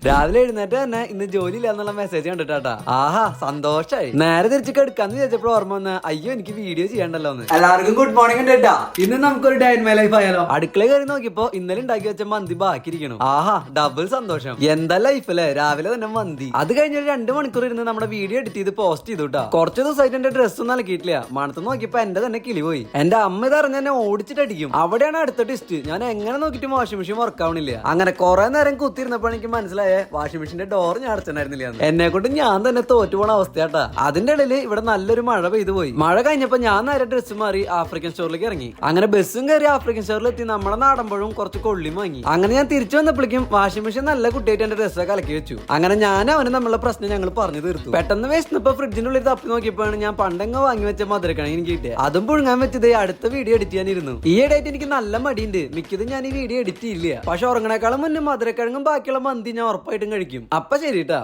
രാവിലെ എഴുന്നേറ്റ് തന്നെ ഇന്ന് ജോലി ഇല്ലാന്നുള്ള മെസ്സേജ് കണ്ടിട്ടാ. ആഹാ സന്തോഷായി. നേരെ തിരിച്ചു എടുക്കാന്ന് വിചാരിച്ചപ്പോൾ ഓർമ്മ വന്ന് അയ്യോ എനിക്ക് വീഡിയോ ചെയ്യണ്ടല്ലോ എന്ന്. എല്ലാവർക്കും ഗുഡ് മോർണിംഗ് കേട്ടാ. ഇന്ന് നമുക്കൊരു ഡേ ഇൻ മൈ ലൈഫ് ആയാലോ. അടുക്കള കയറി നോക്കിയപ്പോ ഇന്നലെ ഉണ്ടാക്കി വെച്ച മന്തി ബാക്കിയിരിക്കണം. ആഹാ ഡബിൾ സന്തോഷം. എന്താ ലൈഫ് അല്ലേ, രാവിലെ തന്നെ മന്തി. അത് കഴിഞ്ഞ 2 മണിക്കൂർ ഇരുന്ന് നമ്മുടെ വീഡിയോ എഡിറ്റ് ചെയ്ത് പോസ്റ്റ് ചെയ്തുട്ടാ. കുറച്ച് ദിവസമായിട്ട് എന്റെ ഡ്രസ്സൊന്നും നൽകിയിട്ടില്ല. മണത്ത് നോക്കിയപ്പോ എന്റെ തന്നെ കിളി പോയി. എന്റെ അമ്മ ഇതറിഞ്ഞ എന്നെ ഓടിച്ചിട്ടടിക്കും. അവിടെയാണ് അടുത്ത ടെസ്റ്റ്. ഞാൻ എങ്ങനെ നോക്കിയിട്ട് വാഷിംഗ് മെഷീൻ വർക്ക് ആവണില്ല. അങ്ങനെ കുറെ നേരം കുത്തിയിരുന്നപ്പോ എനിക്ക് മനസ്സിലായ വാഷിംഗ് മെഷീന്റെ ഡോർ ഞാൻ അടച്ചിട്ടുണ്ടായിരുന്നില്ല. എന്നെ കൊണ്ട് ഞാൻ തന്നെ തോറ്റുപോണ അവസ്ഥയാട്ടാ. അതിന്റെ ഇടയിൽ ഇവിടെ നല്ലൊരു മഴ പെയ്തു പോയി. മഴ കഴിഞ്ഞപ്പോ ഞാൻ നേരെ ഡ്രസ്സ് മാറി ആഫ്രിക്കൻ സ്റ്റോറിലേക്ക് ഇറങ്ങി. അങ്ങനെ ബസ്സും കയറി ആഫ്രിക്കൻ സ്റ്റോറിൽ എത്തി നമ്മളെ നാടമ്പോഴും കുറച്ച് കൊള്ളിയും വാങ്ങി. അങ്ങനെ ഞാൻ തിരിച്ചു വന്നപ്പോഴേക്കും വാഷിംഗ് മെഷീൻ നല്ല കുട്ടിയായിട്ട് എന്റെ ഡ്രസ്സൊക്കെ കലക്കി വെച്ചു. അങ്ങനെ ഞാൻ അവന് നമ്മളെ പ്രശ്നം ഞങ്ങൾ പറഞ്ഞു തീർത്തു. പെട്ടെന്ന് വിശന്നപ്പോ ഫ്രിഡ്ജിന്റെ ഉള്ളിൽ തപ്പി നോക്കിയപ്പോഴാണ് ഞാൻ പണ്ടെങ്ങ വാങ്ങി വെച്ച മധുരക്കിഴങ്ങ് എനിക്ക് കിട്ടിയത്. അതും പുഴുങ്ങാൻ വെച്ചത് അടുത്ത വീഡിയോ എഡിറ്റ് ചെയ്യാനിരുന്നു. ഈ ഇടയായിട്ട് എനിക്ക് നല്ല മടിയുണ്ട്. മിക്കതും ഞാൻ ഈ വീഡിയോ എഡിറ്റ് ചെയ്യില്ല. പക്ഷെ ഉറങ്ങണേക്കാളും മുന്നേ മധുരക്കിഴങ്ങും ബാക്കിയുള്ള മന്തി ഞാൻ ഉറപ്പായിട്ടും കഴിക്കും. അപ്പൊ ശരിട്ടാ.